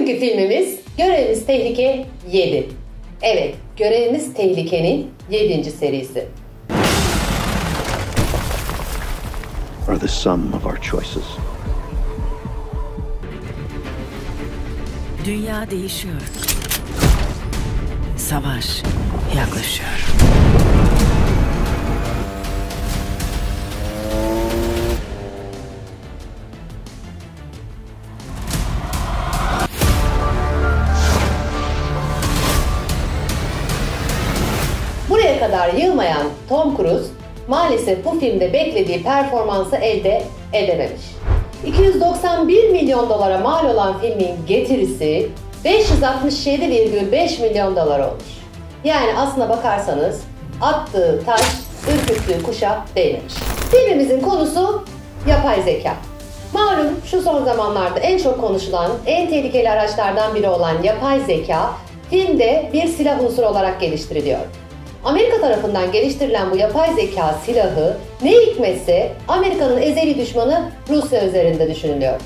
Bugünkü filmimiz Görevimiz Tehlike 7. Evet, Görevimiz Tehlike'nin 7. serisi. Are the sum of our choices. Dünya değişiyor. Savaş yaklaşıyor. Buraya kadar yılmayan Tom Cruise maalesef bu filmde beklediği performansı elde edememiş. 291 milyon dolara mal olan filmin getirisi 567,5 milyon dolar olmuş. Yani aslına bakarsanız attığı taş, ürküttüğü kuşa değmemiş. Filmimizin konusu yapay zeka. Malum şu son zamanlarda en çok konuşulan, en tehlikeli araçlardan biri olan yapay zeka filmde bir silah unsuru olarak geliştiriliyor. Amerika tarafından geliştirilen bu yapay zeka silahı ne hikmetse Amerika'nın ezeli düşmanı Rusya üzerinde düşünülüyor.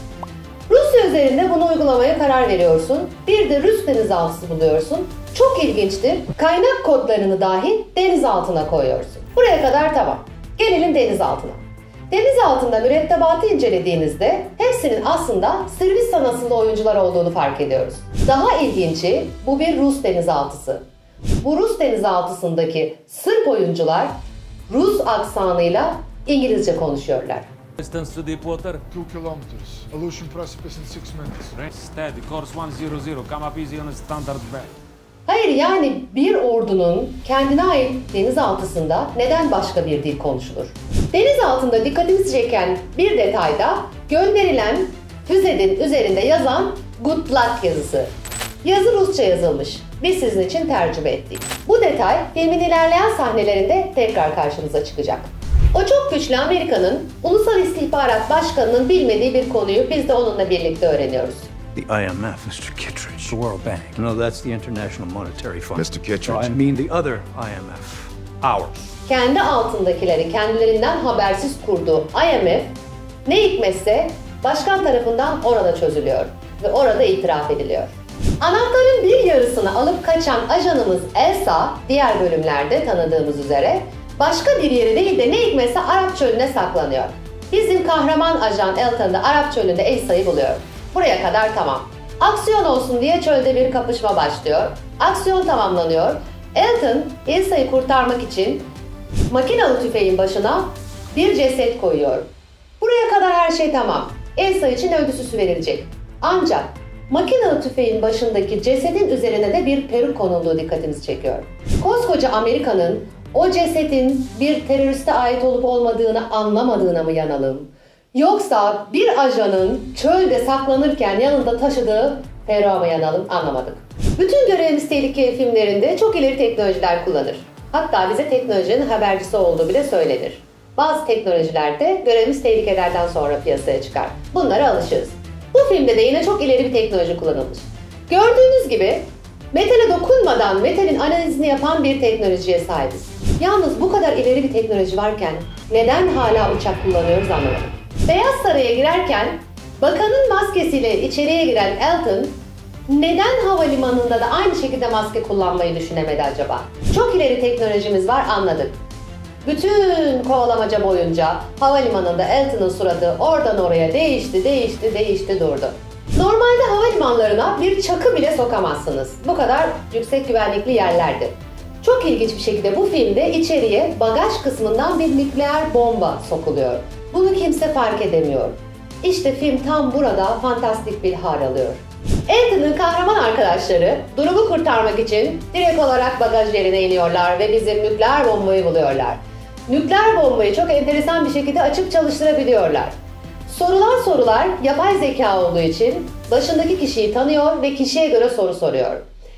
Rusya üzerinde bunu uygulamaya karar veriyorsun. Bir de Rus denizaltısı buluyorsun. Çok ilginçtir. Kaynak kodlarını dahi deniz altına koyuyorsun. Buraya kadar tamam. Gelelim deniz altına. Deniz altında mürettebatı incelediğinizde hepsinin aslında Sırbistan asıllı oyuncular olduğunu fark ediyoruz. Daha ilginci bu bir Rus denizaltısı. Bu Rus denizaltısındaki Sırp oyuncular Rus aksanıyla İngilizce konuşuyorlar. Distance to Deepwater? 2 kilometers. Aleutian precipice in 6 minutes. Steady, course 100. Come up easy on a standard bay. Hayır, yani bir ordunun kendine ait denizaltısında neden başka bir dil konuşulur? Deniz altında dikkatimizi çeken bir detayda gönderilen füzenin üzerinde yazan Good Luck yazısı. Yazı Rusça yazılmış. Biz sizin için tercüme ettik. Bu detay filmin ilerleyen sahnelerinde tekrar karşımıza çıkacak. O çok güçlü Amerika'nın Ulusal İstihbarat Başkanı'nın bilmediği bir konuyu biz de onunla birlikte öğreniyoruz. The IMF, Mr. Kittredge. The World Bank. No, that's the International Monetary Fund. Mr. Kittredge. No, I mean the other IMF. Ours. Kendi altındakileri kendilerinden habersiz kurduğu IMF ne hikmetse başkan tarafından orada çözülüyor ve orada itiraf ediliyor. Anahtarın bir yarısını alıp kaçan ajanımız Elsa, diğer bölümlerde tanıdığımız üzere başka bir yeri değil de ne hikmetse Arap Çölü'ne saklanıyor. Bizim kahraman ajan Elton da Arap Çölü'nde Elsa'yı buluyor. Buraya kadar tamam. Aksiyon olsun diye çölde bir kapışma başlıyor. Aksiyon tamamlanıyor. Elton Elsa'yı kurtarmak için makinalı tüfeğin başına bir ceset koyuyor. Buraya kadar her şey tamam. Elsa için övgü süsü verilecek. Ancak makinalı tüfeğin başındaki cesedin üzerine de bir peruk konulduğu dikkatimizi çekiyor. Koskoca Amerika'nın o cesetin bir teröriste ait olup olmadığını anlamadığına mı yanalım? Yoksa bir ajanın çölde saklanırken yanında taşıdığı peruğa mı yanalım, anlamadık. Bütün Görevimiz Tehlike filmlerinde çok ileri teknolojiler kullanır. Hatta bize teknolojinin habercisi olduğu bile söylenir. Bazı teknolojiler de Görevimiz Tehlikelerden sonra piyasaya çıkar. Bunlara alışırız. Bu filmde de yine çok ileri bir teknoloji kullanılmış. Gördüğünüz gibi metale dokunmadan metalin analizini yapan bir teknolojiye sahibiz. Yalnız bu kadar ileri bir teknoloji varken neden hala uçak kullanıyoruz anlamadım. Beyaz Saray'a girerken bakanın maskesiyle içeriye giren Elton neden havalimanında da aynı şekilde maske kullanmayı düşünemedi acaba? Çok ileri teknolojimiz var, anladık. Bütün kovalamaca boyunca havalimanında Elton'un suratı oradan oraya değişti durdu. Normalde havalimanlarına bir çakı bile sokamazsınız. Bu kadar yüksek güvenlikli yerlerdir. Çok ilginç bir şekilde bu filmde içeriye bagaj kısmından bir nükleer bomba sokuluyor. Bunu kimse fark edemiyor. İşte film tam burada fantastik bir hal alıyor. Elton'un kahraman arkadaşları durumu kurtarmak için direkt olarak bagaj yerine iniyorlar ve bizim nükleer bombayı buluyorlar. Nükleer bombayı çok enteresan bir şekilde açıp çalıştırabiliyorlar. Sorulan sorular yapay zeka olduğu için başındaki kişiyi tanıyor ve kişiye göre soru soruyor.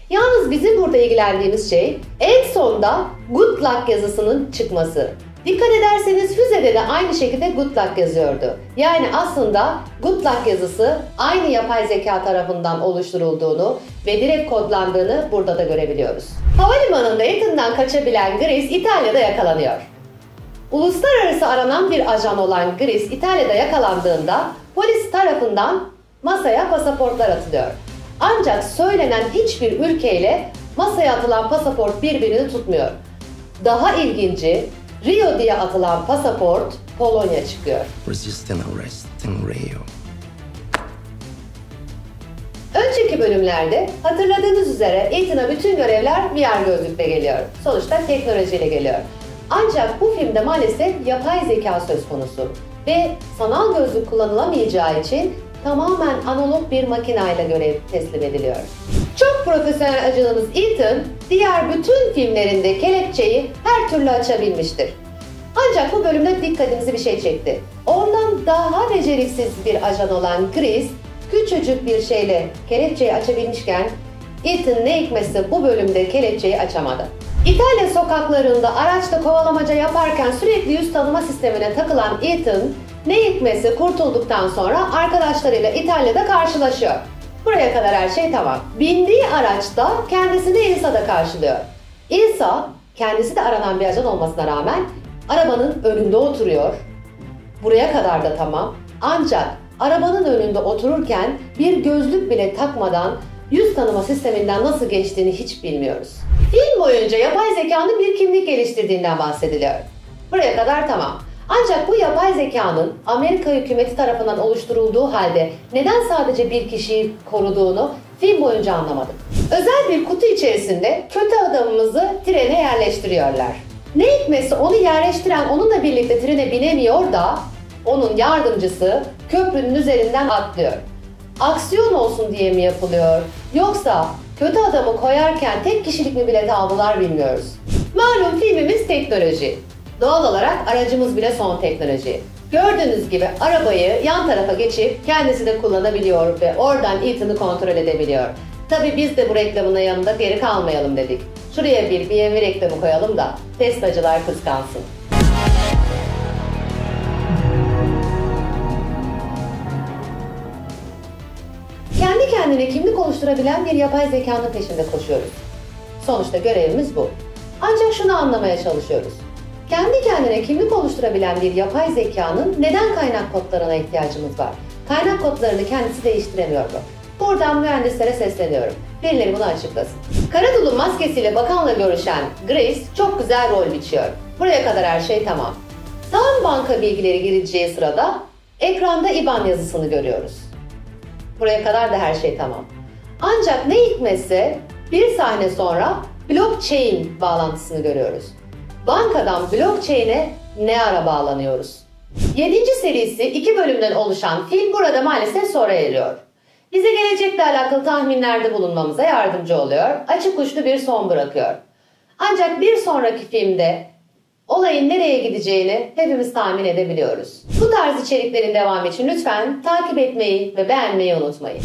Yalnız bizim burada ilgilendiğimiz şey en sonda Good Luck yazısının çıkması. Dikkat ederseniz füzede de aynı şekilde Good Luck yazıyordu. Yani aslında Good Luck yazısı aynı yapay zeka tarafından oluşturulduğunu ve direkt kodlandığını burada da görebiliyoruz. Havalimanında yakından kaçabilen Grace İtalya'da yakalanıyor. Uluslararası aranan bir ajan olan Grace İtalya'da yakalandığında polis tarafından masaya pasaportlar atılıyor. Ancak söylenen hiçbir ülkeyle masaya atılan pasaport birbirini tutmuyor. Daha ilginci, Rio diye atılan pasaport Polonya çıkıyor. Resisting arrest in Rio. Önceki bölümlerde hatırladığınız üzere Ethan'a bütün görevler VR gözlükle geliyor. Sonuçta teknolojiyle geliyor. Ancak bu filmde maalesef yapay zeka söz konusu ve sanal gözlük kullanılamayacağı için tamamen analog bir makinayla görev teslim ediliyor. Çok profesyonel acılımız Ethan, diğer bütün filmlerinde kelepçeyi her türlü açabilmiştir. Ancak bu bölümde dikkatimizi bir şey çekti. Ondan daha beceriksiz bir ajan olan Chris, küçücük bir şeyle kelepçeyi açabilmişken Ethan ne hikmetse bu bölümde kelepçeyi açamadı. İtalya sokaklarında araçta kovalamaca yaparken sürekli yüz tanıma sistemine takılan Ethan ne hikmetse kurtulduktan sonra arkadaşlarıyla İtalya'da karşılaşıyor. Buraya kadar her şey tamam. Bindiği araçta kendisini İlsa'da karşılıyor. İlsa kendisi de aranan bir ajan olmasına rağmen arabanın önünde oturuyor. Buraya kadar da tamam. Ancak arabanın önünde otururken bir gözlük bile takmadan yüz tanıma sisteminden nasıl geçtiğini hiç bilmiyoruz. Film boyunca yapay zekanın bir kimlik geliştirdiğinden bahsediliyor. Buraya kadar tamam. Ancak bu yapay zekanın Amerika hükümeti tarafından oluşturulduğu halde neden sadece bir kişiyi koruduğunu film boyunca anlamadık. Özel bir kutu içerisinde kötü adamımızı trene yerleştiriyorlar. Ne hikmetse onu yerleştiren onunla birlikte trene binemiyor da onun yardımcısı köprünün üzerinden atlıyor. Aksiyon olsun diye mi yapılıyor? Yoksa kötü adamı koyarken tek kişilik mi bilet aldılar bilmiyoruz. Malum filmimiz teknoloji. Doğal olarak aracımız bile son teknoloji. Gördüğünüz gibi arabayı yan tarafa geçip kendisi de kullanabiliyor ve oradan Ethan'ı kontrol edebiliyor. Tabii biz de bu reklamın yanında geri kalmayalım dedik. Şuraya bir BMW reklamı koyalım da Teslacılar kıskansın. Kendi kendine kimlik oluşturabilen bir yapay zekanın peşinde koşuyoruz. Sonuçta görevimiz bu. Ancak şunu anlamaya çalışıyoruz. Kendi kendine kimlik oluşturabilen bir yapay zekanın neden kaynak kodlarına ihtiyacımız var? Kaynak kodlarını kendisi değiştiremiyor mu? Buradan mühendislere sesleniyorum. Birileri bunu açıklasın. Karadul'un maskesiyle bakanla görüşen Grace çok güzel rol biçiyor. Buraya kadar her şey tamam. Tam banka bilgileri girileceği sırada ekranda IBAN yazısını görüyoruz. Buraya kadar da her şey tamam. Ancak ne hikmetse bir sahne sonra blockchain bağlantısını görüyoruz. Bankadan blockchain'e ne ara bağlanıyoruz? 7. serisi 2 bölümden oluşan film burada maalesef sona eriyor. Bize gelecekle alakalı tahminlerde bulunmamıza yardımcı oluyor, açık uçlu bir son bırakıyor. Ancak bir sonraki filmde olayın nereye gideceğini hepimiz tahmin edebiliyoruz. Bu tarz içeriklerin devamı için lütfen takip etmeyi ve beğenmeyi unutmayın.